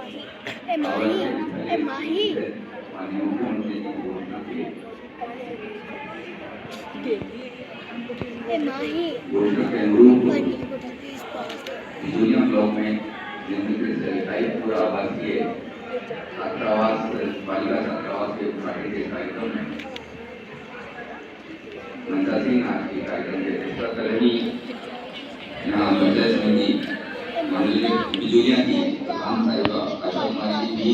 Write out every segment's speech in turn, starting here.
ए माही ए माही माननीय मुख्यमंत्री जी की घोषणा की ए माही घोषणा के अनुरूप पानी की बोतल प्लीज पास बिजोलिया ब्लॉक में जिनमें से 28 आवासीय छात्रावास बालिका छात्रावास के उद्घाटन के कार्यक्रम में मंदा सिंह आज के कार्यक्रम के अध्यक्षता कर रही यहाँ पंचायत समिति मंडली बिजोलिया की प्रधान साहिबा आशा कुमारी जी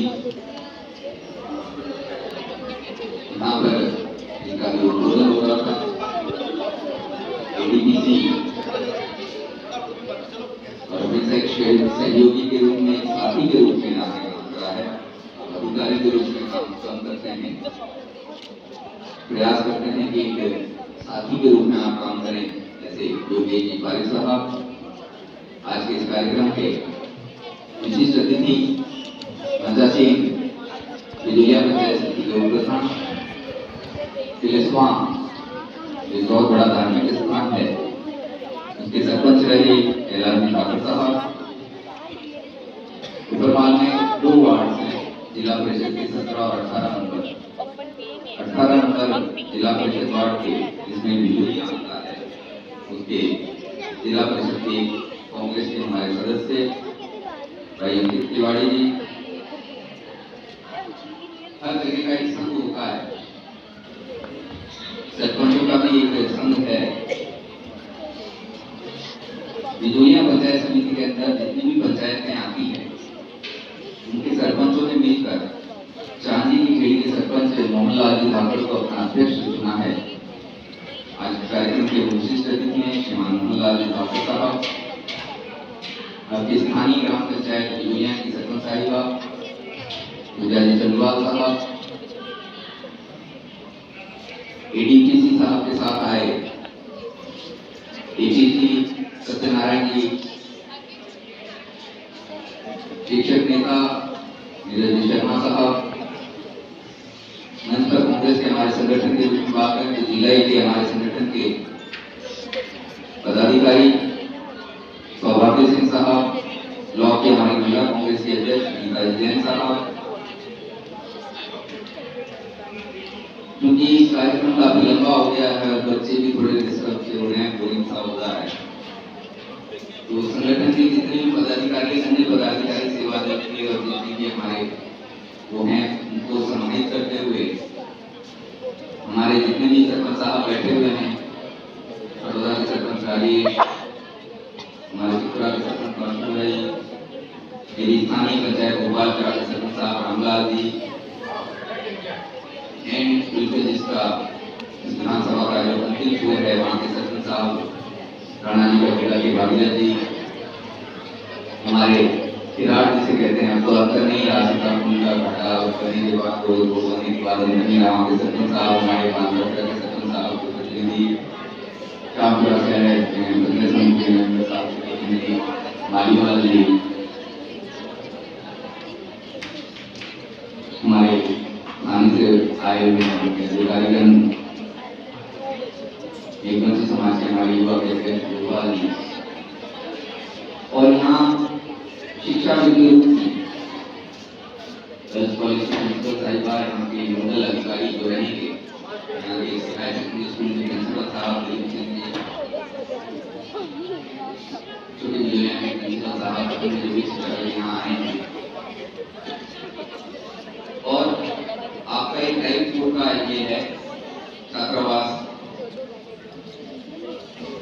यहाँ पर इनका जो उद्बोधन हो रहा था एडीपीसी और विशेष सहयोगी के रूप में साथी के रूप में आपने काम करा है, अधिकारी के रूप में काम करते हैं, प्रयास करते हैं कि एक साथी के रूप में आप काम करें। जैसे योगी जी फारिक साहब आज के इस कार्यक्रम के विशिष्ट अतिथि मंजा सिंह बिजोलिया पंचायत समिति के उप प्रधान तिलेस्वां एक बहुत बड़ा धार्मिक स्थान है, उसके सरपंच रहे एलानी ठाकुर साहब। ऊपरमाल में 2 वार्ड हैं जिला परिषद के 17 और 18 नंबर 18 नंबर जिला परिषद वार्ड के जिसमें बिजोलिया आता है, उसके जिला परिषद के कांग्रेस के हमारे सदस्य भाई अंकित तिवारी जी। हर जगह का एक संघ होता है, सरपंचों का भी एक संघ है। बिजोलिया पंचायत समिति के अंदर जितनी भी पंचायतें आती हैं उनके सरपंचों ने मिलकर चांदी की खेड़ी के सरपंच मोहनलाल जी ठाकुर को अपना अध्यक्ष चुना है। आज कार्यक्रम के विशिष्ट अतिथि हैं श्रीमान मोहनलाल जी ठाकुर साहब, आपकी स्थानीय ग्राम पंचायत बिजोलिया की सरपंच साहिबा पूजा जी चंद्रवाल साहब, एडीपीसी साहब के साथ आए एडीसी सत्यनारायण जी, शिक्षक नेता नीरज शर्मा साहब, मंच पर कांग्रेस के हमारे संगठन के बात करें तो जिला के हमारे संगठन के पदाधिकारी सौभाग्य सिंह साहब, ब्लॉक के हमारे महिला कांग्रेस के अध्यक्ष नीता जैन साहब। क्योंकि कार्यक्रम काफी लंबा हो गया है, बच्चे भी थोड़े डिस्टर्ब से हो रहे हैं, बोरिंग सा हो रहा है, तो संगठन के जितने भी पदाधिकारी अन्य पदाधिकारी सेवादल और जितने भी हमारे वो हैं उनको सम्मानित करते हुए हमारे जितने भी सरपंच साहब बैठे हुए हैं, बड़ौदा के सरपंच राजेश, हमारे त्रिपुरा के सरपंच बांसुर भाई, मेरी स्थानीय पंचायत भोपाल के सरपंच साहब रामलाल जी एंड बिल्कुल जिसका विधानसभा का जो अंतिम फ्लोर है वहाँ के सरपंच साहब राणा जी का बेटा की भागीरथ जी, हमारे विराट जिसे कहते हैं तो अंतर नहीं रहा सीता उनका घाटा करने के बाद तो करने के बाद नहीं रहा वहाँ के सरपंच साहब, हमारे पांचों के सरपंच साहब के प्रतिनिधि कामपुरा से है कांग्रेस के मेंबर साहब के प्रतिनिधि मालीवाल जी, हमारे थाने से आए हुए अधिकारीगण, एकदम से समाज के हमारे युवा के गोपाल जी, और यहाँ शिक्षा विभाग की गर्ल्स कॉलेज की प्रिंसिपल साहिबा, यहाँ के नोडल अधिकारी जो रहेंगे, यहाँ के हाई सेकेंडरी स्कूल के प्रिंसिपल साहब छोटे जिले में प्रिंसिपल साहब जो भी यहाँ आए हैं, और आपका एक टाइप 4 का ये है छात्रावास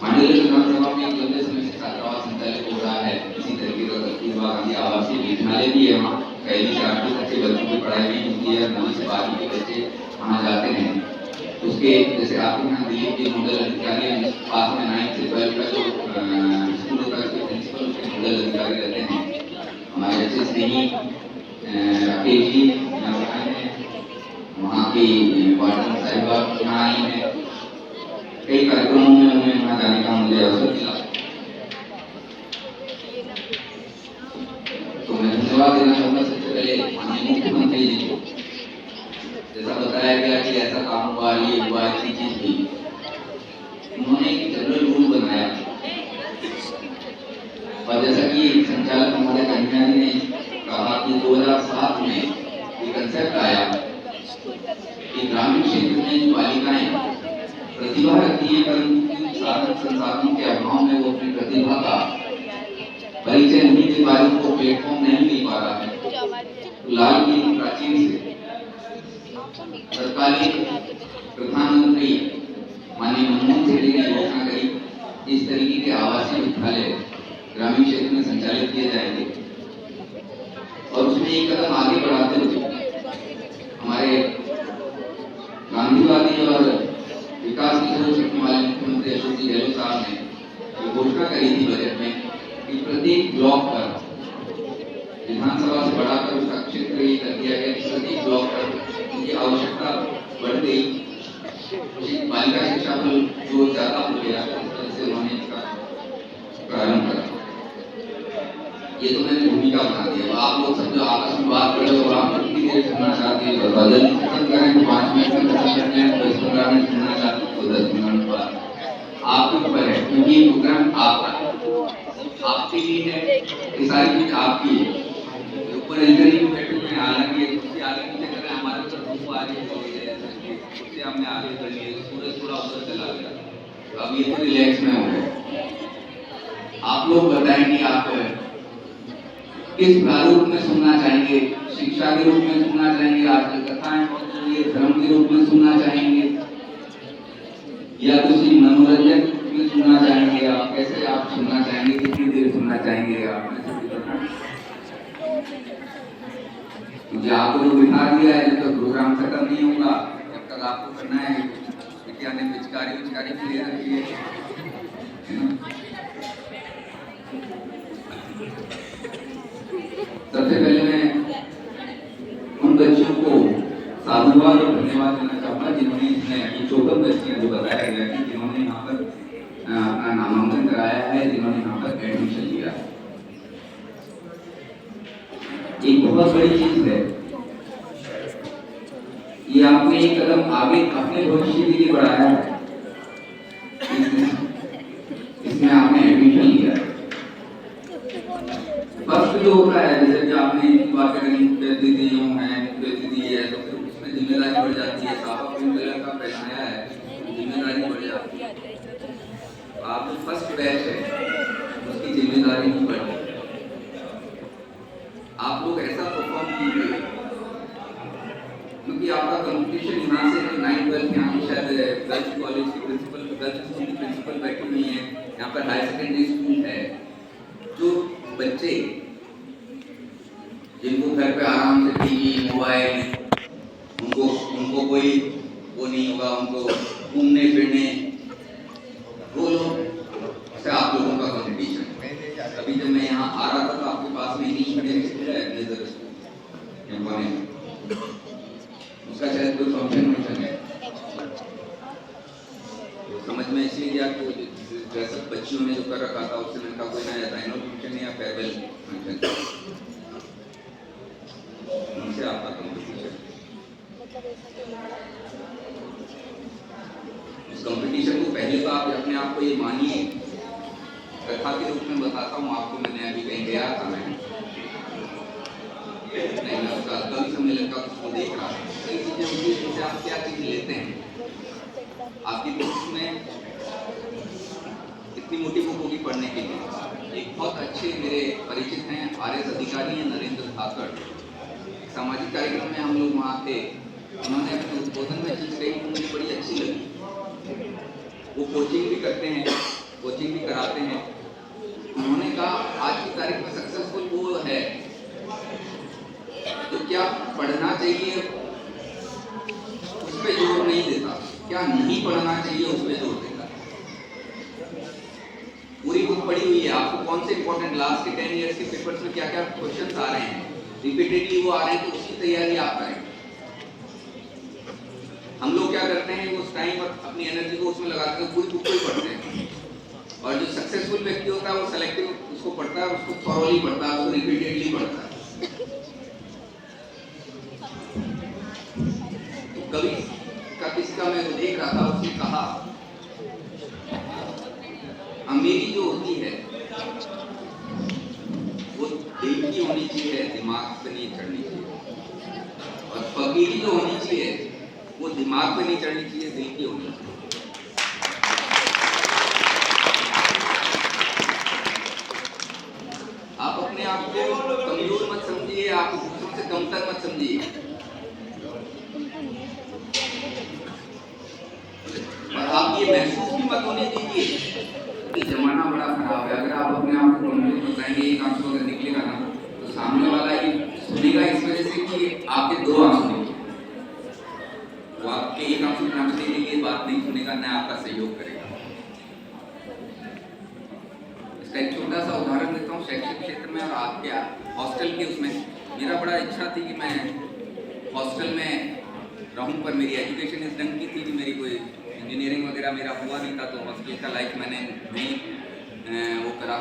मंडली विधानसभा में एक लंबे समय से छात्रावास संचालित हो रहा है। इसी तरीके का कस्तूरबा गांधी आवासीय विद्यालय भी है, वहाँ पहली से 8वीं तक के बच्चों की पढ़ाई भी होती है, 9वीं से 12वीं के बच्चे वहाँ जाते हैं। उसके जैसे आपके यहाँ दिल्ली के नोडल अधिकारी हैं, पास में 9th से 12th का जो स्कूल होता है उसके प्रिंसिपल उसके नोडल अधिकारी रहते हैं। हमारे अच्छे स्नेही राकेश जी यहाँ आए हैं, वहाँ की वार्डन साहिबा यहाँ आई हैं, कई कार्यक्रमों में उन्हें वहाँ जाने का मुझे अवसर मिला, तो मैं धन्यवाद देना चाहूँगा सबसे पहले माननीय मुख्यमंत्री जी को। जैसा बताया गया कि ऐसा काम हुआ, ये हुआ, ऐसी चीज हुई, उन्होंने एक जनरल रूल बनाया और जैसा कि संचालक महोदय कन्हैया जी ने कहा कि 2000 क्षेत्र में जो बालिकाएं प्रतिभा रखती हैं परंतु साधन संसाधनों के अभाव में वो अपनी प्रतिभा का परिचय नहीं दे पा रही, उनको प्लेटफॉर्म नहीं मिल पा रहा है। लाल की प्राचीन से तत्कालीन प्रधानमंत्री माननीय मनमोहन सिंह जी ने घोषणा करी इस तरीके के आवासीय विद्यालय ग्रामीण क्षेत्र में संचालित किए जाएंगे और उसमें एक कदम आगे बढ़ाते हुए हमारे गांधीवादी और विकास की सोच रखने वाले मुख्यमंत्री अशोक जी गहलोत साहब ने घोषणा करी थी बजट में कि प्रत्येक ब्लॉक पर विधानसभा से बढ़ाकर उसका क्षेत्र ये कर दिया गया कि प्रत्येक ब्लॉक पर उनकी आवश्यकता बढ़ गई, बालिका शिक्षा बल जो ज्यादा हो गया उससे उन्होंने इसका प्रारंभ करा। ये तो मैंने भूमिका बना दिया। आप लोग सब जो आपस में बात कर रहे हो आप कितनी देर सुनना चाहते हैं बता दें, खत्म करें तो 5 मिनट में खत्म करते हैं, 10-15 मिनट सुनना चाहते हैं तो 10 मिनट बाद आपके ऊपर है, क्योंकि ये प्रोग्राम आपका आपके लिए है, ये सारी चीज आपकी है। ऊपर एंकरिंग में बैठे हुए हालांकि ये कुर्सी आगे पीछे कर रहे हैं, हमारे ऊपर धूप आगे कुर्सी हमने आगे कर ली, सूरज थोड़ा उधर चला गया, अब ये तो रिलैक्स में हो गए। आप लोग बताएं कि आप किस प्रारूप में सुनना चाहेंगे, शिक्षा के रूप में सुनना चाहेंगे, आजकल कथाएं बहुत जरूरी है, धर्म के रूप में सुनना चाहेंगे या किसी मनोरंजन में सुनना चाहेंगे, आप कैसे आप सुनना चाहेंगे, कितनी देर सुनना चाहेंगे आप? क्योंकि आपको जो बिठा दिया है जब तक प्रोग्राम खत्म नहीं होगा तब तक आपको करना है। विज्ञा ने पिचकारी भी ले रखी है। सबसे पहले मैं उन बच्चों को साधुवाद और धन्यवाद देना चाहूँगा जिन्होंने इसमें चौदह बच्चियां जो बताया गया कि जिन्होंने यहाँ पर अपना नामांकन कराया है, जिन्होंने यहाँ पर एडमिशन लिया है। एक बहुत बड़ी चीज है, ये आपने एक कदम आगे अपने भविष्य के लिए बढ़ाया है, इसमें आपने एडमिशन लिया है। फर्स्ट जो होता है जैसे कि आपने बात करी दीदियों हैं, दीदी है, तो फिर उसमें जिम्मेदारी बढ़ जाती है, साहब पिंक कलर का पहनाया है, जिम्मेदारी बढ़ जाती है। आप जो फर्स्ट बैच है उसकी जिम्मेदारी नहीं बढ़ती। आप लोग ऐसा परफॉर्म कीजिए क्योंकि आपका कंपटीशन यहाँ से 9-12 यहाँ पे शायद गर्ल्स कॉलेज की प्रिंसिपल, गर्ल्स स्कूल की प्रिंसिपल बैठी हुई है, यहाँ पर हायर सेकेंडरी स्कूल है। जो बच्चे जिनको घर पे आराम से टीवी मोबाइल उनको कोई वो नहीं होगा, उनको घूमने फिरने, वो लोग से आप लोगों का कंपटीशन। अभी जब मैं यहाँ आ रहा था तो आपके पास में इंग्लिश मीडियम स्कूल है ब्लेजर स्कूल, उसका शायद कोई फंक्शन है, समझ में इसलिए गया कि जैसे बच्चियों ने जो कर रखा था उससे मैंने कहा कोई ना जाता एनुअल फंक्शन या फेयरवेल फंक्शन, उनसे आपका कंपटीशन। उस कंपटीशन को पहले तो आप अपने आप को ये मानिए, कथा के रूप में बताता हूँ आपको। मैंने अभी कहीं गया था, मैं उसका कवि सम्मेलन का उसको देख रहा था, कई चीजें होती है जैसे आप क्या चीज लेते हैं, आपकी बुक्स में इतनी मोटी बुक होगी पढ़ने के लिए। एक बहुत अच्छे मेरे परिचित हैं, RS अधिकारी हैं, नरेंद्र धाकड़, सामाजिक कार्यक्रम में हम लोग वहाँ थे, उन्होंने अपने उद्बोधन में चीज कही मुझे बड़ी अच्छी लगी। वो कोचिंग भी करते हैं, कोचिंग भी कराते हैं। उन्होंने कहा आज की तारीख में सक्सेसफुल वो है तो क्या पढ़ना चाहिए उस पर जोर नहीं देता, क्या नहीं पढ़ना चाहिए उस पर जोर देता। पूरी बुक पढ़ी हुई है, आपको कौन से इंपॉर्टेंट लास्ट के 10 इयर्स के पेपर्स में क्या क्या क्वेश्चंस आ रहे हैं, रिपीटेडली वो आ रहे हैं, तो उसकी तैयारी आप करें। हम लोग क्या करते हैं, उस टाइम और अपनी एनर्जी को उसमें लगाते हैं, पूरी बुक को ही पढ़ते हैं। और जो सक्सेसफुल व्यक्ति होता है वो सेलेक्टिव उसको पढ़ता है, उसको थॉरोली पढ़ता है, उसको रिपीटेडली पढ़ता है। तो कवि का किसका मैं देख रहा था, उसने कहा अमीरी जो होती है वो दिल की होनी चाहिए, दिमाग पे नहीं चढ़नी चाहिए। और फकीरी जो होनी चाहिए वो दिमाग पे नहीं चढ़नी चाहिए, दिल की होनी चाहिए। आप अपने आप को कमजोर मत समझिए, आप दूसरों से कमतर मत समझिए, और आप ये महसूस भी मत होने दीजिए कि जमाना बड़ा खराब है। अगर आप अपने आप को कमजोर बताएंगे, एक आंसू अगर निकलेगा ना तो सामने वाला ये सुनेगा इस वजह से कि आपके दो आंसू निकले, वो आपके एक आंसू पहुंचने के लिए बात नहीं सुनेगा, न आपका सहयोग करेगा। इसका एक छोटा सा उदाहरण देता हूँ शैक्षिक क्षेत्र में और आपके हॉस्टल के उसमें। मेरा बड़ा इच्छा थी कि मैं हॉस्टल में रहूं, पर मेरी एजुकेशन इस ढंग की थी कि मेरी कोई इंजीनियरिंग वगैरह मेरा हुआ नहीं था, तो हॉस्टल का लाइफ मैंने नहीं वो करा।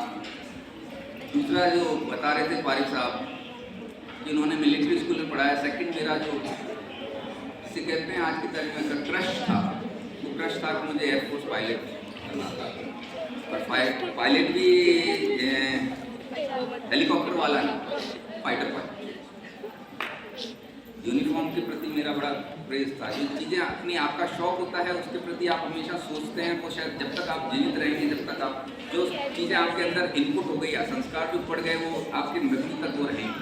दूसरा जो बता रहे थे पारिक साहब कि उन्होंने मिलिट्री स्कूल में पढ़ाया। सेकंड मेरा जो जिसे कहते हैं आज की तारीख में क्रश था, वो क्रश था कि मुझे एयरफोर्स पायलट करना था। और पायलट भी हेलीकॉप्टर वाला नहीं, फाइटर पायलट। यूनिफॉर्म के प्रति मेरा बड़ा क्रेज था। जो चीज़ें अपनी आपका शौक होता है उसके प्रति आप हमेशा सोचते हैं, वो शायद जब तक आप जीवित रहेंगे, जब तक आप जो चीज़ें आपके अंदर इनपुट हो गई या संस्कार जो पड़ गए वो आपके मृत्यु तक वो रहेंगे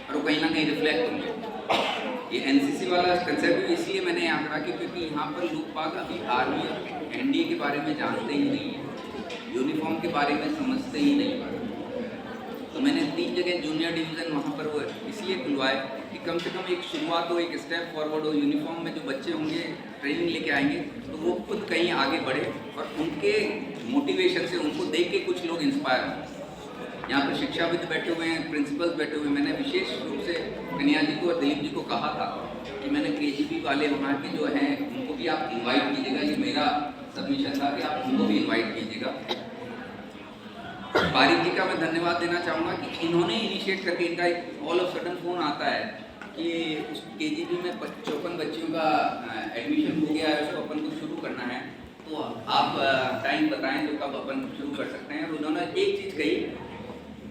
और वो कहीं ना कहीं रिफ्लेक्ट होंगे। ये एनसीसी वाला कंसेप्ट भी इसलिए मैंने यहाँ करा क्योंकि यहाँ पर लोग बाग अभी आर्मी और एनडीए के बारे में जानते ही नहीं है, यूनिफॉर्म के बारे में समझते ही नहीं। तो मैंने 3 जगह जूनियर डिवीज़न वहाँ पर वो इसलिए खुलवाए कि कम से कम एक शुरुआत हो, एक स्टेप फॉरवर्ड हो। यूनिफॉर्म में जो बच्चे होंगे ट्रेनिंग लेके आएंगे तो वो खुद कहीं आगे बढ़े और उनके मोटिवेशन से उनको देख के कुछ लोग इंस्पायर हों। यहाँ पर शिक्षाविद बैठे हुए हैं, प्रिंसिपल्स बैठे हुए हैं। मैंने विशेष रूप से कन्या जी को और दिलीप जी को कहा था कि मैंने केजीबी वाले वहाँ के जो हैं उनको भी आप इन्वाइट कीजिएगा। ये मेरा सबमिशन था कि आप उनको भी इन्वाइट कीजिएगा। पारिक जी का मैं धन्यवाद देना चाहूँगा कि इन्होंने इनिशिएट करके, इनका एक ऑल ऑफ सडन फ़ोन आता है कि उस केजीबी में 54 बच्चियों का एडमिशन हो गया है, उसको अपन को शुरू करना है, तो आप टाइम बताएं तो कब अपन शुरू कर सकते हैं। और उन्होंने एक चीज़ कही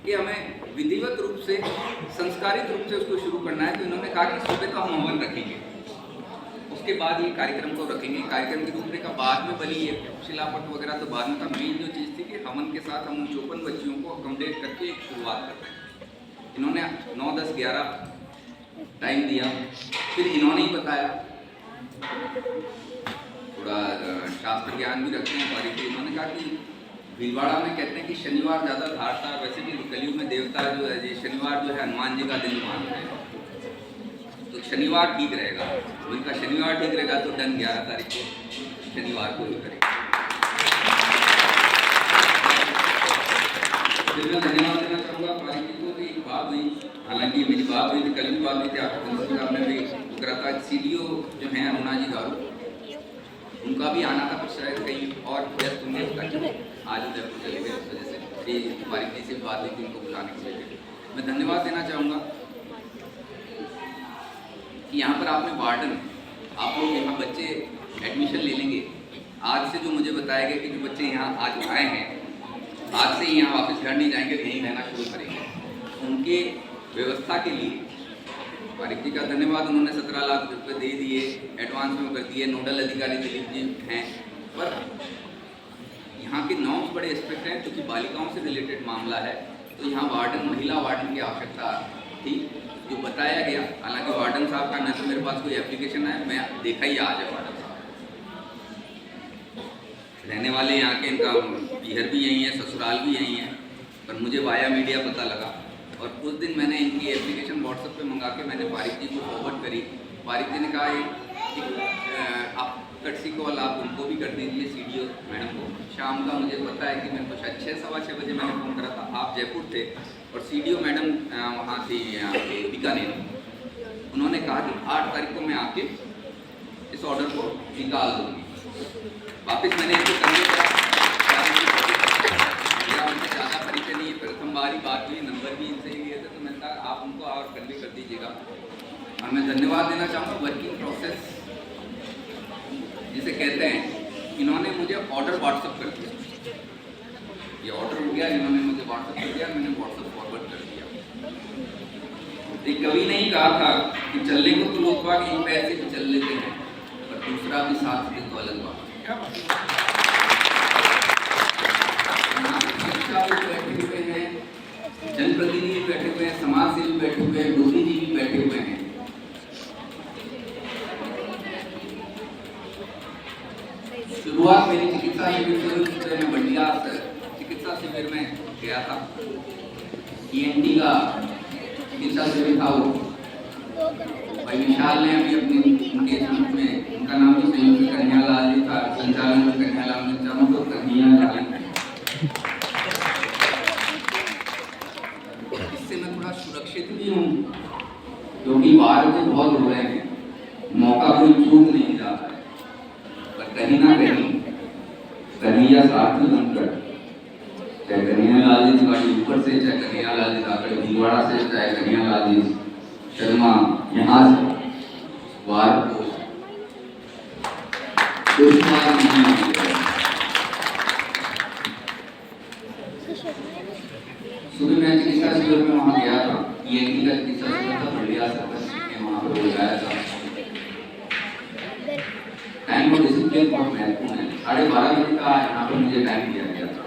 कि हमें विधिवत रूप से, संस्कारित रूप से उसको शुरू करना है। तो इन्होंने कहा कि सुबह तो हम हवन रखेंगे, उसके बाद ये कार्यक्रम को रखेंगे। कार्यक्रम की रूपरेखा बाद में बनी, ये शिलापट वगैरह तो बाद में था। मेन जो चीज़ थी कि हवन के साथ हम 54 बच्चियों को अकोमोडेट करके एक शुरुआत करते हैं। इन्होंने 9, 10, 11 टाइम दिया, फिर इन्होंने ही बताया, थोड़ा शास्त्र ज्ञान भी रखते हैं पारिक जी। इन्होंने कहा कि भीलवाड़ा में कहते हैं कि शनिवार ज़्यादा धारता है, वैसे भी कलयुग में देवता जो है ये शनिवार जो है हनुमान जी का दिन मानते हैं, तो शनिवार ठीक रहेगा। उनका शनिवार ठीक रहेगा तो डन 11 तारीख को शनिवार को ही करेगा। फिर मैं धन्यवाद देना चाहूँगा पारिक जी को कि एक बात हुई, हालांकि मेरी बात हुई थी, कल भी बात हुई थी, आपको आपने भी करा था। सीडीओ जो हैं अरुणा जी गारू, उनका भी आना था, पर शायद कहीं और व्यस्त होंगे, आज उदयपुर चले गए, उस वजह से पारिक जी से बात हुई थी उनको बुलाने के लिए। मैं धन्यवाद देना चाहूँगा कि यहाँ पर आपने वार्डन, आप लोग यहाँ बच्चे एडमिशन ले लेंगे। आज से जो मुझे बताया गया कि जो बच्चे यहाँ आज आए हैं, आज से ही यहाँ वापस घर नहीं जाएंगे, यहीं रहना शुरू करेंगे। उनके व्यवस्था के लिए पारिक जी का धन्यवाद। उन्होंने 17 लाख रुपये दे दिए, एडवांस में कर दिए। नोडल अधिकारी दिलीप जी हैं, पर यहाँ के नॉर्म्स बड़े स्ट्रिक्ट हैं क्योंकि बालिकाओं से रिलेटेड मामला है, तो यहाँ वार्डन, महिला वार्डन की आवश्यकता थी जो बताया गया। हालांकि वार्डन साहब का न तो मेरे पास कोई एप्लीकेशन है, मैं देखा ही आज है वार्डन साहब रहने वाले यहाँ के, इनका पीहर भी यही है, ससुराल भी यही है, पर मुझे वाया मीडिया पता लगा। और उस दिन मैंने इनकी एप्लीकेशन व्हाट्सएप पे मंगा के मैंने पारिक जी को फॉरवर्ड करी। पारिक जी ने कहा आप कटसी कॉल आप उनको भी कर दीजिए, सीडीओ मैडम को। शाम का मुझे पता है कि मेरे को शायद 6, सवा 6 बजे मैंने फ़ोन करा था, आप जयपुर थे और सीडीओ मैडम वहाँ थी बीकानेर। उन्होंने कहा कि 8 तारीख को मैं आके इस ऑर्डर को निकाल दूँगी। वापस मैंने इनको कन्वे करा, मेरा उनसे ज़्यादा परिचय नहीं है, प्रथम बार ही बात हुई, नंबर भी इनसे ही लिए थे, तो मैंने कहा आप उनको और कन्वे कर दीजिएगा। और मैं धन्यवाद देना चाहूँगा वर्किंग प्रोसेस जिसे कहते हैं, इन्होंने मुझे ऑर्डर व्हाट्सअप कर दिया। ये ऑर्डर हो गया, इन्होंने मुझे व्हाट्सअप कर दिया, मैंने व्हाट्सअप फॉरवर्ड कर दिया। ये कभी नहीं कहा था कि चलने को तो लोग बाग इन पैसे भी चल लेते हैं, दूसरा भी साथ दे तो अलग बात। यहाँ पे शिक्षा भी बैठे हुए हैं, जनप्रतिनिधि बैठे हुए हैं, समाज सेवी बैठे हुए हैं, बुद्धिजीवी बैठे हुए हैं। शुरुआत मेरी चिकित्सा शिविर से हुई, जिसमें मैं बंडिया चिकित्सा शिविर में गया था। ENT का चिकित्सा शिविर था वो। भाई विशाल ने अभी अपने उनके समूह में, उनका नाम भी संयुक्त कन्हैयालाल जी था, संचालन में कन्हैयालाल ने चारों को कन्हैयालाल। इससे मैं थोड़ा सुरक्षित भी हूँ, क्योंकि बाहर तो बहुत हो रहे हैं, मौका कोई चूक नहीं जाता है, पर कहीं ना कहीं कन्हैया सार्थी बनकर, चाहे कन्हैयालाल जी तिवारी ऊपर से, चाहे कन्हैयालाल जी जाकर भीलवाड़ा से, चाहे कन्हैयालाल जी शर्मा यहाँ से, वार को दुश्मन नहीं है। सुबह मैं चिकित्सा शिविर में वहाँ गया था, ENT का चिकित्सा शिविर था, बढ़िया सर्विस ने वहाँ पर बुलाया था। टाइम और डिसिप्लिन बहुत महत्वपूर्ण है। 12:30 बजे का यहाँ पर मुझे टाइम दिया गया था।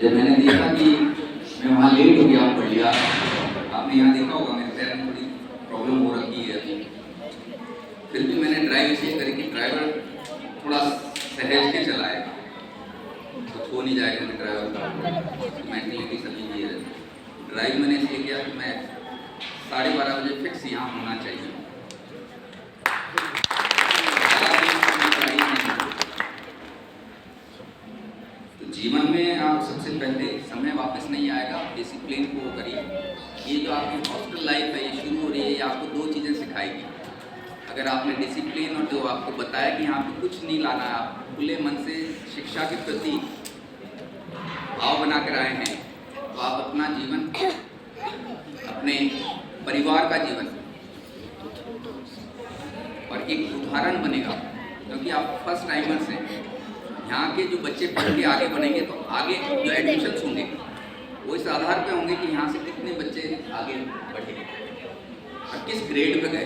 जब मैंने देखा कि मैं वहाँ लेट हो गया, बढ़िया, आपने यहाँ देखा होगा मेरे पैर में थोड़ी प्रॉब्लम हो रखी है अभी, फिर भी मैंने ड्राइव इसलिए करी कि ड्राइवर थोड़ा सहज के चलाएगा, कुछ हो नहीं जाएगा मेरे ड्राइवर का, मेंटलिटी सभी की है। ड्राइव मैंने इसलिए किया कि मैं 12:30 बजे फिक्स यहाँ होना चाहिए। तो जीवन में आप सबसे पहले, समय वापस नहीं आएगा, डिसिप्लिन को करिए। ये जो आपकी हॉस्टल लाइफ है, ये शुरू हो रही है, ये आपको 2 चीज़ें सिखाएगी। अगर आपने डिसिप्लिन और जो आपको बताया कि यहाँ पे कुछ नहीं लाना है, आप खुले मन से शिक्षा के प्रति भाव बना कर आए हैं, तो आप अपना जीवन, अपने परिवार का जीवन और एक उदाहरण बनेगा, क्योंकि आप फर्स्ट टाइमर्स हैं। यहाँ के जो बच्चे पढ़ के आगे बढ़ेंगे, तो आगे जो एडमिशन्स होंगे वो इस आधार पे होंगे कि यहाँ से कितने बच्चे आगे बढ़े और किस ग्रेड पे गए।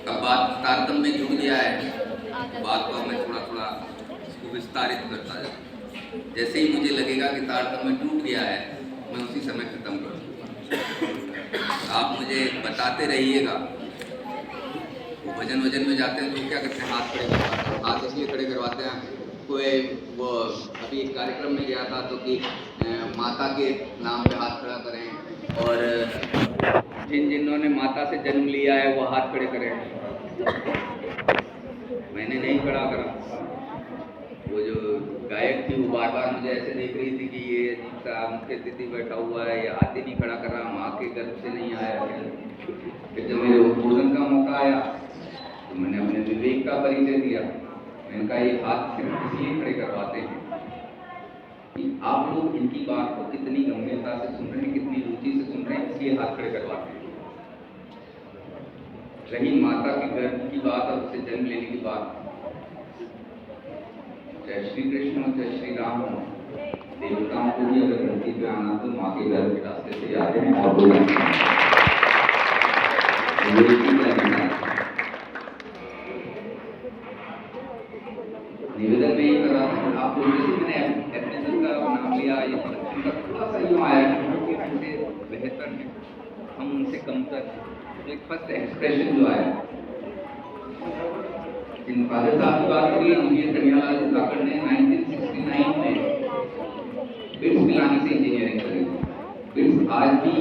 अब बात तारतम्य में जुड़ गया है, बात को मैं थोड़ा थोड़ा इसको विस्तारित करता है। जैसे ही मुझे लगेगा कि तारतम्य टूट गया है, मैं उसी समय खत्म कर दूँगा। आप मुझे बताते रहिएगा। भजन वजन में जाते हैं तो क्या करते हैं, हाथ खड़े करवाते हैं। हाथ इसलिए खड़े करवाते हैं, कोई वो अभी एक कार्यक्रम में गया था तो कि माता के नाम पे हाथ खड़ा करें, और जिन्होंने माता से जन्म लिया है वो हाथ खड़े करें। मैंने नहीं खड़ा करा। वो जो गायक थी वो बार बार मुझे ऐसे देख रही थी कि ये अजीब सा मुख्य अतिथि बैठा हुआ है, ये हाथ ही नहीं खड़ा कर रहा, माँ के गर्भ से नहीं आया है। फिर जब मेरे उद्बोधन का मौका आया तो मैंने अपने विवेक का परिचय दिया। मैंने कहा ये हाथ सिर्फ इसलिए खड़े करवाते हैं कि आप लोग इनकी बात को कितनी गंभीरता से सुन रहे हैं, कितनी रुचि से सुन रहे हैं, इसलिए हाथ खड़े करवाते हैं। रही माता के गर्भ की बात और उससे जन्म लेने की बात, जय श्री कृष्ण और जय श्री राम, देवताओं को भी अगर धरती पे आना तो माँ के गर्भ के रास्ते से आते हैं और कोई निवेदन में ये कर रहा था। आप लोग जैसे मैंने एफएसएल का नाम लिया, ये थोड़ा सा यूँ आया कि हमसे बेहतर है, हम उनसे कमतर, एक फर्स्ट एक्सप्रेशन जो आया। इन फादर साहब की बात करिए, इंजीनियर कन्हैयालाल जी ठाकुर ने 1969 में बिट्स पिलानी से इंजीनियरिंग करी। बिट्स आज भी,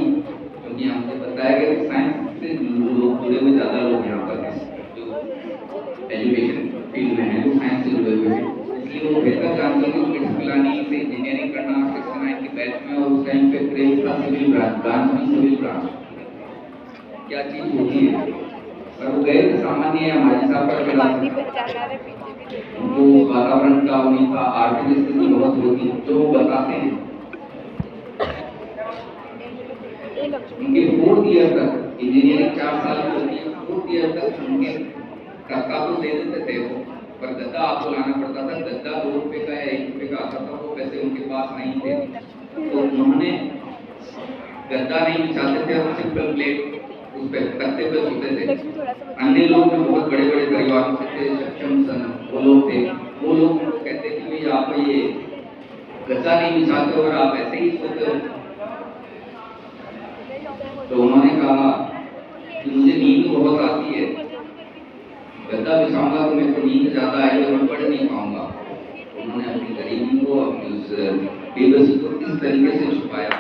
क्योंकि हमसे बताया गया कि साइंस से लोग जुड़े हुए ज़्यादा लोग यहाँ पर हैं, जो एजुकेशन फील्ड में है, जो साइंस से जुड़े हुए हैं, इसलिए वो बेहतर जानते हैं कि बिट्स पिलानी से इंजीनियरिंग करना 69 के बैच में, और उस टाइम पे क्रेज था सिविल ब्रांच में, सिविल ब्रांच क्या चीज़ होती है। और वो गए सामान्य हमारे साहब का जो वातावरण का नहीं था, आर्थिक स्थिति बहुत होती, जो वो बताते हैं। उनके 4th ईयर तक इंजीनियरिंग 4 साल की होती है, 4th ईयर तक उनके टक्का तो दे देते थे वो, पर गद्दा आपको लाना पड़ता था। गद्दा 2 रुपये का या 1 रुपये का आता था, वो पैसे उनके पास नहीं थे, तो उन्होंने गद्दा नहीं बिछाते थे और सिंपल प्लेट उस पे तख्ते पे सोते थे। लक्ष्मी थोड़ा सा अन्य लोग जो बहुत बड़े बड़े परिवारों से थे, सक्षम सन वो लोग थे, वो लोग उनको कहते थे भाई आप ये गद्दा नहीं बिछाते हो और आप ऐसे ही सोते हो। तो उन्होंने कहा कि मुझे नींद बहुत आती है, गद्दा बिछाऊंगा तो मेरे को नींद ज्यादा आएगी और मैं पढ़ नहीं पाऊंगा। उन्होंने अपनी गरीबी को, अपनी उस बेबसी को इस तरीके से छुपाया।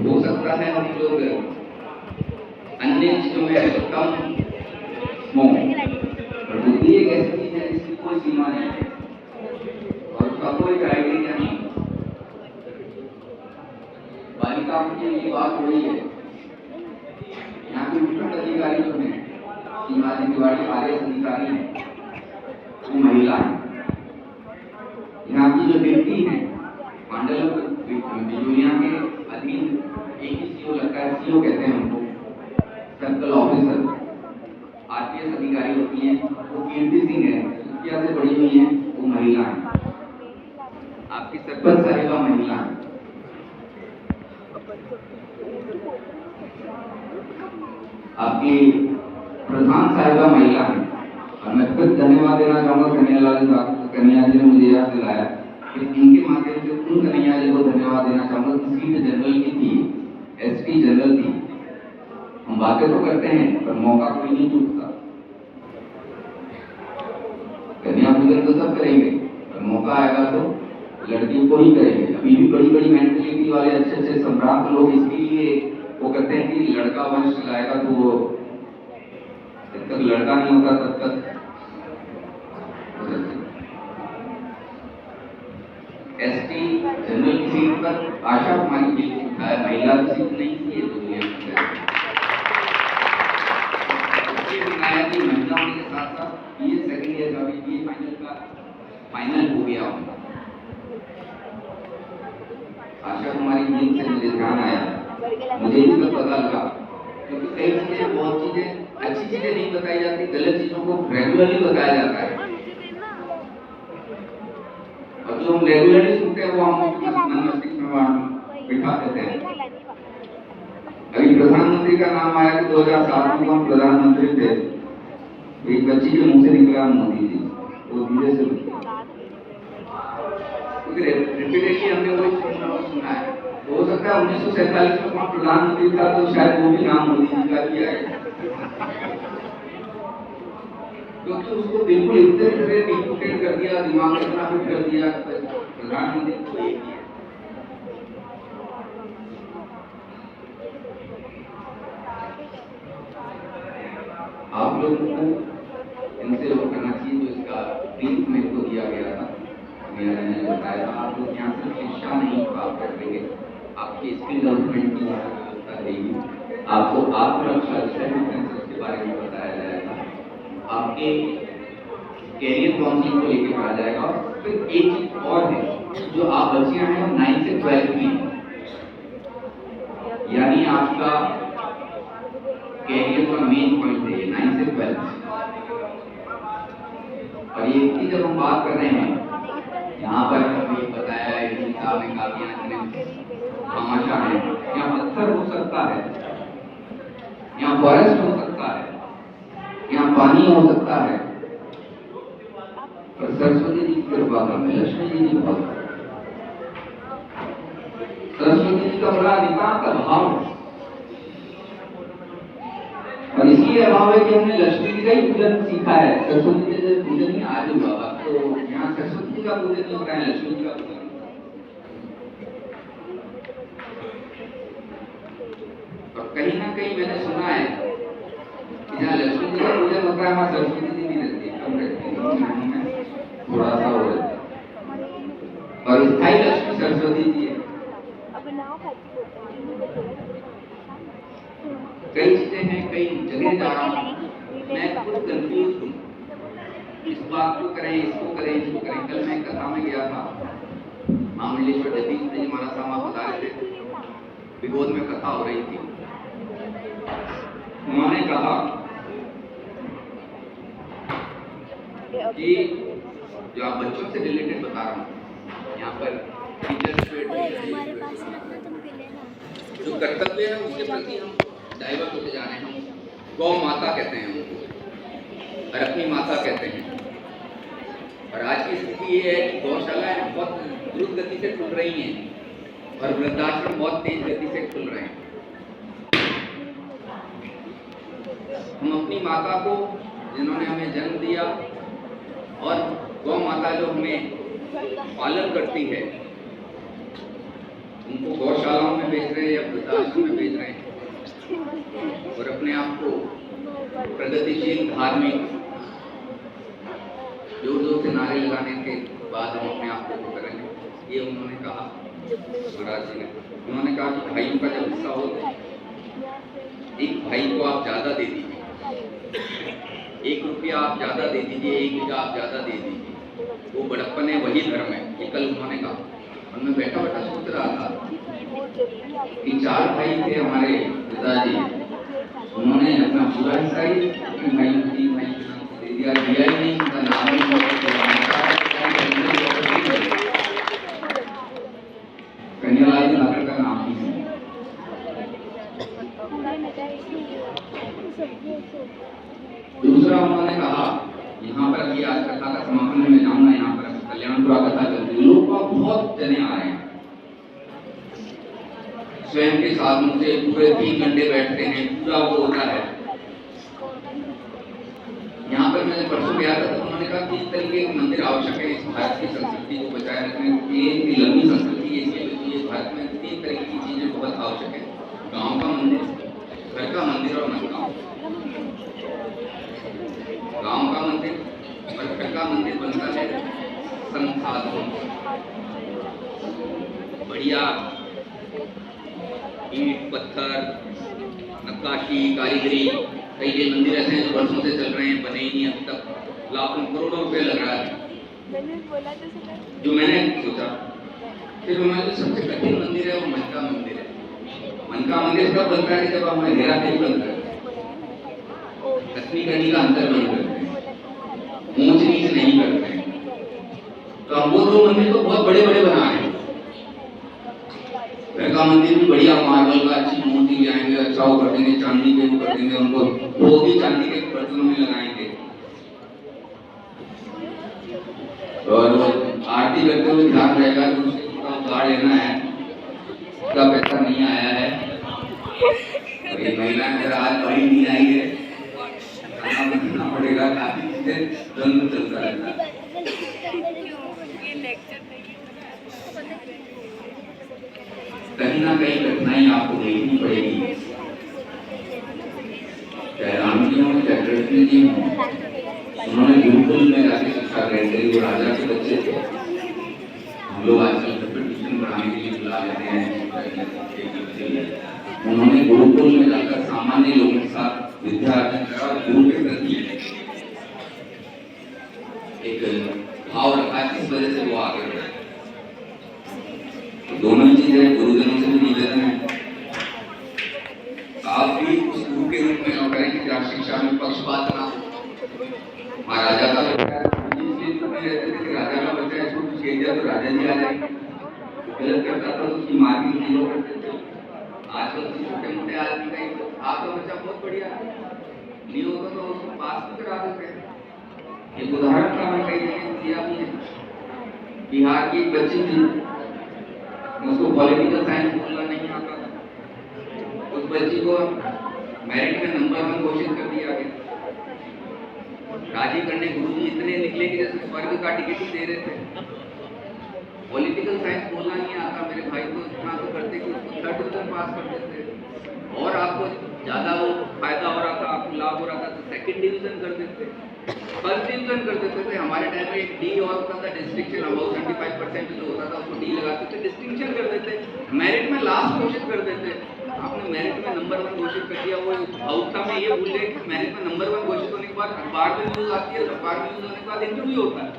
हो सकता है हम लोग अन्य चीजों में कम हों, पर बुद्धि एक ऐसी चीज है जिसकी कोई सीमा नहीं है और उसका कोई क्राइटेरिया नहीं। बालिकाओं की ये बात हो रही है, यहाँ के विभिन्न अधिकारी जो हैं, श्रीमती तिवारी आईएएस अधिकारी हैं, वो महिला है। यहाँ की जो डिप्टी है मंडल बिजूलिया के अधीन एक ही सीओ लगता है, सीओ कहते हैं उनको, सर्कल ऑफिसर, आरपीएस अधिकारी होती हैं, वो कीर्ति सिंह है, सुखिया से पढ़ी हुई है, वो महिला है। आपकी सरपंच साहिबा महिला है। आपकी प्रधान साहिबा महिला है। और मैं फिर धन्यवाद देना चाहूँगा कन्हैया जी ने मुझे याद दिलाया कि इनके माध्यम से उन कन्हैया जी को धन्यवाद देना चाहूँगा कि सीट जनरल की थी, एसपी जनरल थी। हम बातें तो करते हैं पर मौका कोई नहीं चूकता। कन्या पूजन तो सब करेंगे पर मौका आएगा तो लड़कियों को ही करेंगे। अभी भी बड़ी बड़ी मेंटेलिटी वाले अच्छे अच्छे सम्राट लोग इसके लिए वो कहते हैं कि लड़का वंश लाएगा तो वो जब तक लड़का नहीं होता तब तक एसटी जनरल की सीट पर आशा कुमारी जी उठा है, महिला की सीट नहीं थी ये दुनिया की बनाया कि महिला होने के साथ साथ ये सेकंड ईयर का भी ये फाइनल हो गया। आशा कुमारी जी से मुझे ध्यान आया, मुझे भी तो पता लगा क्योंकि कई चीजें, बहुत चीजें अच्छी चीजें नहीं बताई जाती, गलत चीजों को रेगुलरली बताया जाता है और जो हम रेगुलरली सुनते हैं वो हम मस्तिष्क में बिठा देते हैं। अभी प्रधानमंत्री का नाम आया कि 2007 में हम प्रधानमंत्री थे, एक बच्ची के मुंह से निकला मोदी जी, वो धीरे से क्योंकि रिपीटेडली हमने वही सुना है। हो सकता है 1947 में कौन प्रधानमंत्री था तो शायद वो भी नाम मोदी जी का ही आएगा, क्योंकि उसको बिल्कुल इतने तरह डिक्टेट कर दिया, दिमाग में इतना फिट कर दिया प्रधानमंत्री को एक ही है। आप लोगों को इनसे वो करना चाहिए जो इसका ब्रीफ मेरे को दिया गया था, मेरा ने बताया था। आप लोग यहाँ से शिक्षा नहीं प्राप्त कर लेंगे, आपकी स्किल डेवलपमेंट की व्यवस्था देगी, आपको आत्मरक्षा के बारे में बताया जाएगा, आपके कैरियर काउंसलिंग को लेकर कहा जाएगा। और फिर एक चीज और है, जो आप बच्चियां हैं 9 से 12 की, यानी आपका कैरियर का मेन पॉइंट है 9 से 12। और ये की जब हम बात कर रहे हैं यहाँ पर हमें बताया है कि साहब ने काफी तमाशा है, यहाँ पत्थर हो सकता है, यहाँ फॉरेस्ट हो सकता है, यहाँ पानी हो सकता है, पर सरस्वती जी की कृपा में लक्ष्मी जी की कृपा, सरस्वती जी का बड़ा नितांत अभाव है। और इसलिए अभाव है कि हमने लक्ष्मी जी का ही पूजन सीखा है, सरस्वती जी का पूजन नहीं आज हुआ। तो यहाँ सरस्वती जी का पूजन नहीं होता है, लक्ष्मी जी का पूजन। और कहीं ना कहीं मैंने सुना है कि जहाँ लक्ष्मी जी का पूजन होता है वहाँ सरस्वती जी नहीं रहती, कम रहती है, थोड़ा सा हो जाता है। और स्थायी लक्ष्मी सरस्वती जी है। कई चीजें हैं, कई जगह जा रहा हूँ, मैं खुद कंफ्यूज हूँ, इस बात को करें, इसको करें, इसको करें। कल मैं कथा में गया था, महामंडलेश्वर जगदीश जी महाराज साहब बता रहे थे, विगोद में कथा हो रही थी। उन्होंने कहा कि जो आप बच्चों से रिलेटेड बता रहा हूँ, यहाँ पर हमारे पास से रखना, तुम पी लेना। जो कर्तव्य है उसके प्रति हम डाइवर्ट होते जा रहे हैं। हम गौ माता कहते हैं उनको, और अपनी माता कहते हैं। और आज की स्थिति ये है कि गौशालाएं बहुत द्रुत गति से खुल रही हैं और वृद्धाश्रम बहुत तेज गति से खुल रहे हैं। हम अपनी माता को, जिन्होंने हमें जन्म दिया, और गौ माता जो हमें पालन करती है, उनको गौशालाओं में बेच रहे हैं या वृद्धाश्रम में बेच रहे हैं, और अपने आप को प्रगतिशील धार्मिक जोर जोर से नारे लगाने के बाद हम अपने आप को करेंगे, ये उन्होंने कहा महाराज जी ने। उन्होंने कहा कि भाइयों का जब हिस्सा हो तो एक भाई को आप ज्यादा दे दीजिए, 1 रुपया आप ज्यादा दे दीजिए, 1 बीघा आप ज्यादा दे दीजिए, वो बड़प्पन है, वही धर्म है। ये कल उन्होंने कहा, और मैं बैठा बैठा सोच रहा था कि 4 भाई थे हमारे पिताजी, उन्होंने अपना पूरा हिस्सा ही अपने भाई को 3 भाई को दे दिया ही नहीं, उनका नाम ही कन्यालाल जी नगर का नाम ही है। दूसरा उन्होंने कहा, यहाँ पर ये आज कथा का समापन में मैं जाऊंगा, यहाँ पर कल्याणपुरा कथा चलती है, लोग बहुत जने आ रहे हैं, स्वयं के साधनों से पूरे 3 घंटे बैठते हैं, पूरा वो होता है। यहाँ पर मैंने परसों गया था तो उन्होंने कहा कि इस तरीके के मंदिर आवश्यक है इस भारत की संस्कृति को बचाए रखने के लिए। इतनी लंबी संस्कृति है भारत में, 3 तरह की चीजें बहुत आवश्यक है, गाँव का मंदिर, घर का मंदिर और मनगांव। गाँव का मंदिर और घर का मंदिर बनता है संसाधनों, बढ़िया ईंट पत्थर नक्काशी कारीगरी। कई कई मंदिर ऐसे हैं जो वर्षों से चल रहे हैं, बने ही नहीं अभी तक, लाखों करोड़ों रुपए लग रहा है। जो मैंने सोचा, फिर हमारे सबसे कठिन मंदिर है वो मन का मंदिर है। मन का मंदिर तब बनता है जब हमारे हेरा फेरी बनता है, कथनी कनी का अंतर नहीं करते हैं, ऊंच नीच नहीं करते हैं। तो हम वो 2 मंदिर तो बहुत बड़े बड़े बना रहे हैं। घर का मंदिर भी बढ़िया मार्बल का अच्छी मूर्ति ले आएंगे, अच्छा वो कर देंगे, चांदी के कर देंगे, उनको वो भी चांदी के बर्तनों में लगाएंगे, और आरती करते हुए ध्यान रहेगा कि उससे थोड़ा उधार लेना है, उसका पैसा नहीं आया है। और ये महिला मेरा आज बड़ी नहीं आई है, खाना बनाना पड़ेगा, काफी चीजें द्वंद्व चलता रहता है। कहीं ना कहीं कठिनाई आपको देखनी पड़ेगी, चाहे राम जी हों चाहे कृष्ण जी हों। उन्होंने गुरुकुल में जाके शिक्षा ग्रहण करी, वो राजा के बच्चे थे। हम लोग आजकल ट्यूशन पढ़ाने के लिए बुला लेते हैं, उन्होंने गुरुकुल में जाकर सामान्य लोगों के साथ विद्या अर्जन करा और गुरु के प्रति एक भाव रखा, इस वजह से वो आगे बढ़े। दोनों ही चीजें गुरुजनों से भी निवेदन है, आप भी उस गुरु के रूप में करें कि जहाँ शिक्षा में पक्षपात ना हो। महाराजा का बच्चा रहते थे कि राजा का बच्चा इसको कुछ कह दिया तो राजा जी आ जाएंगे, गलत करता था तो उसकी मार भी नहीं करते थे। आजकल तो छोटे मोटे आदमी का आपका बच्चा बहुत बढ़िया नहीं होता तो उसको पास भी करा देते हैं। एक उदाहरण का मैं कई जगह दिया भी है। बिहार की एक बच्ची थी, उसको पॉलिटिकल साइंस बोलना नहीं आता था, उस बच्ची को मेरिट में नंबर 1 घोषित कर दिया गया। राजी करने गुरुजी इतने निकले कि जैसे स्वर्ग का टिकट ही दे रहे थे। पॉलिटिकल साइंस बोलना नहीं आता मेरे भाई को, इतना तो करते कि उसको 3rd डिवीजन पास कर देते, और आपको ज्यादा वो फायदा हो रहा था, आपको लाभ हो रहा था तो 2nd डिवीजन कर देते, 1st डिवीजन कर देते थे। हमारे टाइम में एक डी और होता था, डिस्टिंक्शन, अबाउट 75% जो होता था उसको डी लगाते थे, डिस्टिंक्शन कर देते, मेरिट में लास्ट घोषित कर देते। आपने मेरिट में नंबर 1 घोषित कर दिया, वो भावुकता में ये भूल गए कि मेरिट में नंबर 1 घोषित होने के बाद अखबार में न्यूज आती है, अखबार में न्यूज होने के बाद इंटरव्यू होता है,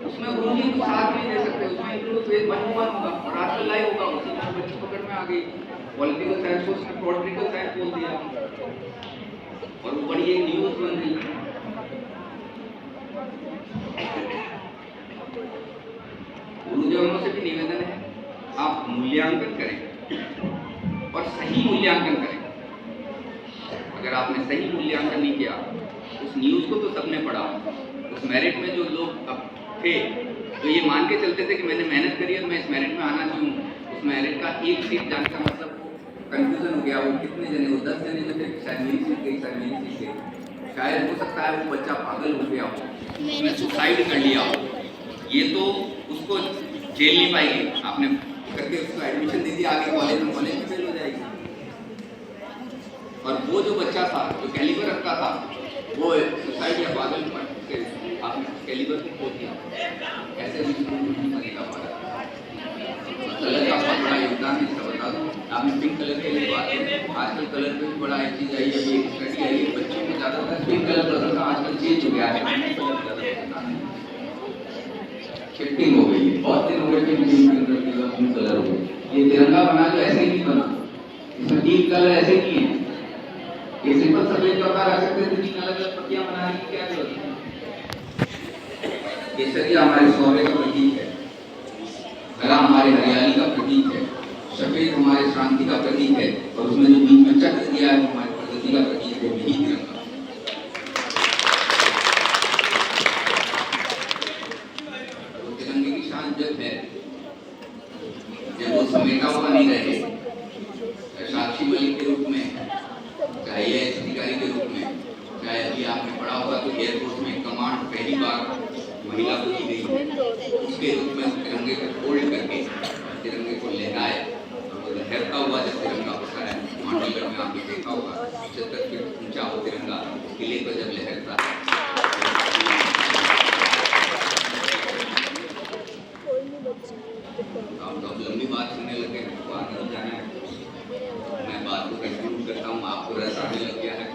उसमें गुरुजी को साथ नहीं दे सकते, उसमें इंटरव्यू फेज 1 होगा और आजकल लाइव होगा। उसी में बच्ची पकड़ में आ गई, पॉलिटिकल साइंस को उसने पॉलिटिकल साइंस बोल दिया और वो बड़ी एक न्यूज बन गई। गुरुजनों से भी भी निवेदन है, आप मूल्यांकन करें और सही मूल्यांकन करें। अगर आपने सही मूल्यांकन नहीं किया, उस न्यूज़ को तो सबने पढ़ा, उस मेरिट में जो लोग अब थे तो ये मान के चलते थे कि मैंने मेहनत करी और मैं इस मेरिट में आना चाहूँ, उस मेरिट का एक सीट जाने का मतलब कंफ्यूजन हो गया। वो कितने जने, वो 10 जने जो थे, शायद मेरी सीट गई, शायद मेरी सीट गई, शायद हो सकता है वो बच्चा पागल हो गया हो, उसने सुसाइड कर लिया हो, ये तो उसको झेल नहीं पाएगी, आपने करके उसको एडमिशन दे दिया आगे कॉलेज में, कॉलेज में फेल हो जाएगी। और वो जो बच्चा था जो कैलिबर रखता था, वो सुसाइड या पागल से आपने कैलिबर को खो दिया। ऐसे भी बनेगा भारत। कलर का बहुत बड़ा योगदान है, इसका बता दूं। आपने पिंक कलर के लिए बात की, आजकल कलर पे भी बड़ा एक चीज़ आई है, एक स्टडी आई है, बच्चों को ज़्यादातर पिंक कलर पसंद था, आजकल चेंज हो गया है, शिफ्टिंग हो गई है। बहुत दिन हो गए पिंक कलर हो गए। ये तिरंगा बना जो ऐसे ही नहीं बना, इसमें 3 कलर ऐसे नहीं है, ये सिंपल सफेद चौका रख सकते थे, 3 अलग अलग पट्टियां बनाने की क्या जरूरत है। केसरिया हमारे शौर्य का प्रतीक है, हरा हमारे हरियाली का प्रतीक है, सफेद हमारे शांति का प्रतीक है, और उसमें जो बीच में चक्र दिया है हमारी प्रगति का प्रतीक है, यही तिरंगा। तो तिरंगे की शान जब है जब वो समेटा हुआ नहीं रहे, साक्षी मलिक के रूप में, चाहे एएस अधिकारी के रूप में, चाहे अभी आपने पढ़ा होगा तो एयरफोर्स में कमांड पहली बार महिला को दी गई है, उसके रूप में तिरंगे को फोल्ड करके तिरंगे को लहराए, और वो लहरता हुआ जब तिरंगा होता है, मांडीगढ़ में आपने देखा होगा 75 फीट ऊंचा वो तिरंगा किले पर जब लहरता है। आप तो अब लंबी बात सुनने लगे, तो आगे नहीं जाना है, मैं बात को कंक्लूड करता हूँ। आपको रस आने लग गया है,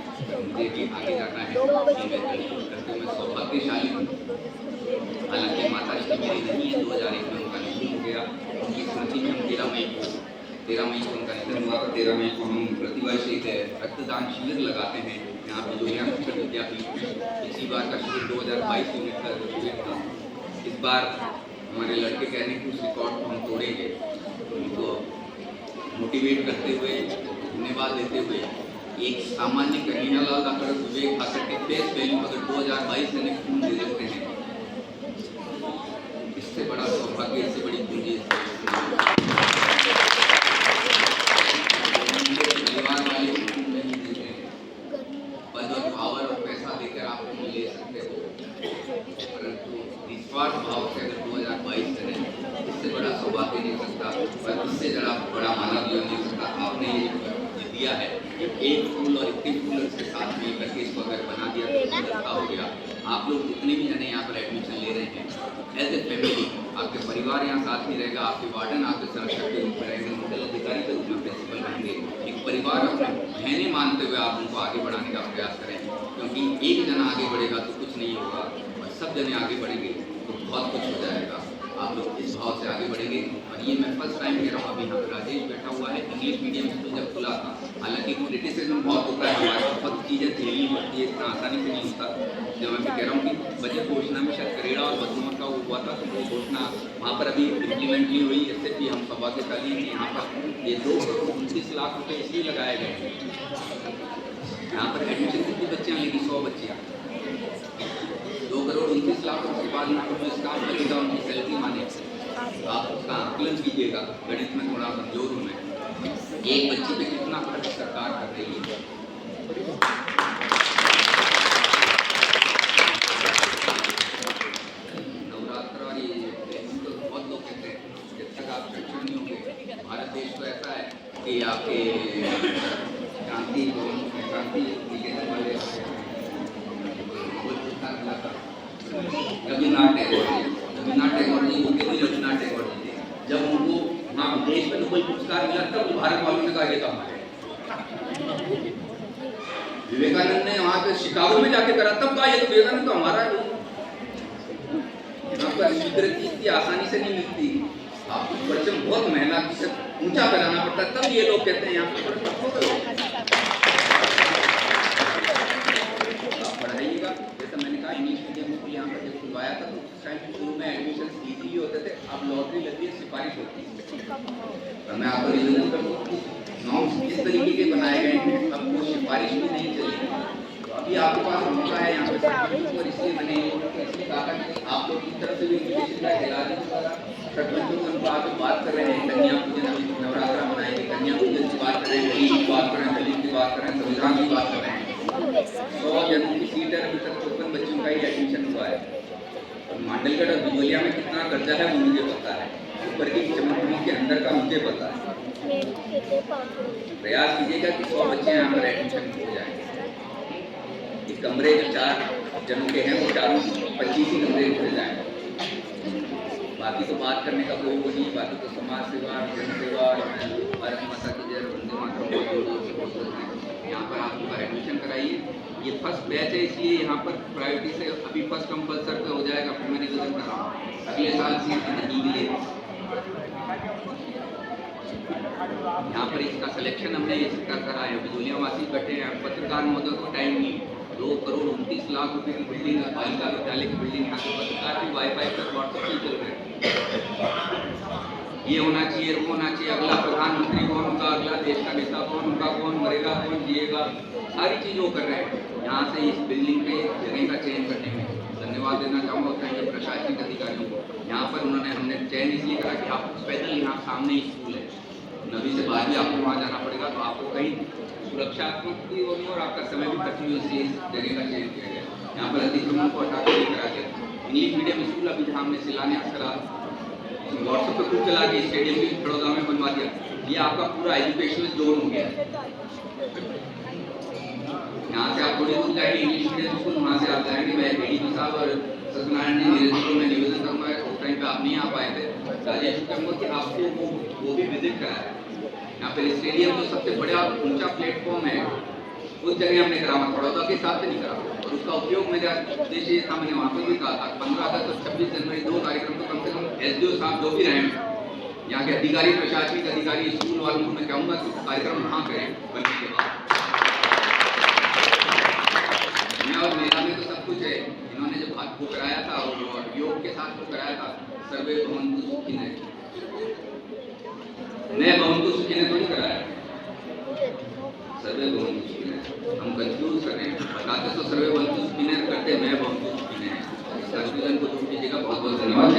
मुझे भी आगे जाना है, ये मैं कंक्लूड करते हुए मैं सौभाग्यशाली हूँ। हालांकि माता श्री मेरी नहीं है, 2001 में उनका निधन हो गया, उनकी स्मृति में हम 13 मई को उनका निधन हुआ था। 13 मई को हम प्रतिवर्ष एक रक्तदान शिविर लगाते हैं यहाँ पे जोड़िया शिक्षण विद्यापीठ में। इसी बार का शिविर 2022 यूनिट का शिविर था। इस बार हमारे लड़के कह रहे हैं कि उस रिकॉर्ड को हम तोड़ेंगे, तो उनको मोटिवेट करते हुए, धन्यवाद देते हुए, एक सामान्य कन्हैया लाल डॉक्टर विवेक ठाकर के फेस वैल्यू अगर 2022 से खून दे देते हैं, इससे बड़ा सौभाग्य, इससे बड़ी पूंजी परिवार वाले खून नहीं देते हैं, पद और पावर और पैसा देकर आप खून ले सकते हो, परंतु निस्वार्थ भाव से अगर 2022 से नहीं, इससे बड़ा सौभाग्य नहीं सकता, और इससे बड़ा मानव जीवन नहीं सकता। आपने ये दिया है, एक फूल और इतने फूल के साथ मिल करके इसको अगर बना दिया तो अच्छा हो गया। आप लोग जितने भी जने यहाँ पर एडमिशन ले रहे हैं, एज ए फैमिली, आपके परिवार यहाँ साथ में रहेगा, आपके वार्डन आपके संरक्षक के रूप में रहेंगे, नोडल अधिकारी के रूप में प्रिंसिपल रहेंगे। एक परिवार अपने बहने मानते हुए आप उनको आगे बढ़ाने का प्रयास करें, क्योंकि एक जना आगे बढ़ेगा तो कुछ नहीं होगा, और सब जने आगे बढ़ेंगे तो बहुत कुछ हो जाएगा। आप लोग इस भाव से आगे बढ़ेंगे। और ये मैं फर्स्ट टाइम कह रहा हूँ, अभी यहाँ पर राजेश बैठा हुआ है, इंग्लिश मीडियम स्कूल जब खुला था, हालांकि क्रिटिसिज्म बहुत होता है, हमारे बहुत चीज़ें झेलनी पड़ती है, इतना आसानी से नहीं होता। जब मैं कह रहा हूँ कि बजट घोषणा में शायद करेड़ा और बदनौर का वो हुआ था, तो वो घोषणा वहाँ पर अभी इम्प्लीमेंट नहीं हुई। इससे भी हम सौभाग्यशाली हैं कि यहाँ पर ये 229 लाख रुपये इसलिए लगाए गए हैं। यहाँ पर एडमिशन कितनी बच्चियाँ लेगी? 100 बच्चियाँ, 2,29 लाख। उसके बाद यहाँ पर जो स्टाफ लगेगा उनकी सैलरी माने, आप उसका आकलन कीजिएगा। गणित में थोड़ा कमजोर हूँ मैं। एक बच्ची पे कितना खर्च सरकार कर रही है? नवरात्र और ये तो बहुत लोग कहते हैं, जब तक आप सक्षम नहीं होंगे, भारत देश तो ऐसा है कि आपके क्रांति निकेतन वाले रविन्द्रनाथ टैगोर जी, उनके भी रविन्द्रनाथ टैगोर जी थे। जब उनको वहाँ देश में नोबेल पुरस्कार मिला तब भारत वालों ने कहा ये तो हमारे। विवेकानंद ने वहाँ पे शिकागो में जाके करा, तब कहा ये तो विवेकानंद तो हमारा है। यहाँ पर स्वीकृति इतनी आसानी से नहीं मिलती, आपको परचम बहुत मेहनत से ऊंचा कराना पड़ता है, तब ये लोग कहते हैं यहाँ पर पढ़ाइएगा। जैसा मैंने कहा, इंग्लिश मीडियम स्कूल यहाँ पर जब खुलवाया था तो शायद शुरू में एडमिशन ईजी होते थे, अब लॉट लॉटरी लगती है, सिफारिश होती है। और मैं आपको रिवीजन करूँ, नॉर्म्स इस तरीके के बनाए गए हैं, अब वो सिफारिश भी नहीं चलेगी। तो अभी आपके पास मौका है यहाँ पे, और इसलिए मैंने इसलिए कहा कि आप लोग की तरफ से भी इन्विटेशन का ऐलान होगा। सरपंचों से उनको आके बात कर रहे हैं, कन्या पूजन अभी नवरात्रा मनाएंगे, कन्या पूजन की बात कर रहे हैं, गरीब की बात कर रहे हैं, दलित की बात कर रहे हैं, संविधान की बात कर रहे हैं। 100 जनों की सीट है, अभी तक 54 बच्चों का ही एडमिशन हुआ है। और मांडलगढ़ और बिजोलिया में कितना कर्जा है वो मुझे पता है, ऊपर की चमकदमों के अंदर का मुझे पता है। प्रयास कीजिएगा कि 100 बच्चे यहाँ पर एडमिशन हो जाएंगे। ये कमरे जो 4 जनों के हैं वो चारों 25 ही कमरे हो जाएंगे। बाकी तो बात करने का कोई वो नहीं, बाकी तो समाज सेवा, जन सेवा, भारत माता की जय, वंदे मातरम। यहाँ पर आप लोग एडमिशन कराइए। ये फर्स्ट बैच है, इसलिए यहाँ पर प्रायोरिटी से अभी फर्स्ट कम फर्स्ट सर्व हो जाएगा। फिर मैं निवेदन कर रहा हूँ अगले साल सीट नहीं मिलेगी। यहाँ पर इसका सिलेक्शन हमने इसका करा है। बिजोलिया वासी बैठे हैं, पत्रकार महोदय को टाइम नहीं, 2,29,00,000 रुपए की बिल्डिंग है, बालिका विद्यालय की बिल्डिंग, यहाँ के पत्रकार भी वाईफाई पर व्हाट्सएप से चल रहे हैं। ये होना चाहिए, वो होना चाहिए, अगला प्रधानमंत्री कौन होगा, अगला देश का नेता कौन होगा, कौन मरेगा, कौन जिएगा, सारी चीज़ वो कर रहे हैं। यहाँ से इस बिल्डिंग के जगह का चयन करने में धन्यवाद देना चाहूँगा कहीं प्रशासनिक अधिकारियों को। यहाँ पर हमने चयन इसलिए करा कि आप पैदल यहाँ सामने ही स्कूल है, नवी से बाद भी आपको वहाँ जाना पड़ेगा, तो आपको कहीं सुरक्षात्मक भी होगी और आपका समय भी खर्च भी इसलिए इस जगह का चयन किया गया। यहाँ पर अतिक्रमण को हटा कर करा गया। इंग्लिश मीडियम स्कूल अभी जहाँ हमने शिलान्यास करा, व्हाट्सएप पर ग्रुप चला के स्टेडियम भी बड़ौदा में बनवा दिया। ये आपका पूरा एजुकेशनल जोन हो गया। यहाँ से आप थोड़ी दूर जाएंगे इंग्लिश मीडियम स्कूल, वहाँ से आप जाएंगे, मैं डीडीपी साहब और सत्यनारायण जी निरंतर में निवेदन करूँगा, उस टाइम पे आप नहीं आ पाए थे, राजेश कहूँगा कि आपको वो भी विजिट कराया। यहाँ पे स्टेडियम जो सबसे बड़ा ऊंचा प्लेटफॉर्म है, उस जगह हमने करा, बड़ौदा के हिसाब से नहीं करा, और उसका उपयोग मेरा उद्देश्य ये था, मैंने वहाँ पर भी कहा था 15 अगस्त और 26 जनवरी 2 कार्यक्रम तो कम से कम एसडीओ साहब जो भी रहे, यहाँ के अधिकारी, प्रशासनिक अधिकारी, स्कूल वालों को मैं कहूँगा कि कार्यक्रम वहाँ करें बल्कि के बाद। और मेला में तो सब कुछ है, इन्होंने जब हाथ को कराया था और योग के साथ को कराया था, सर्वे भवन्तु सुखिनः, मैं भवन्तु सुखिनः तो नहीं कराया, सर्वे भवन्तु सुखिनः। हम कंफ्यूज कर रहे हैं, बताते तो सर्वे भवन्तु सुखिनः करते, मैं भवन्तु सुखिनः। कंफ्यूजन को दूर कीजिएगा। बहुत बहुत धन्यवाद।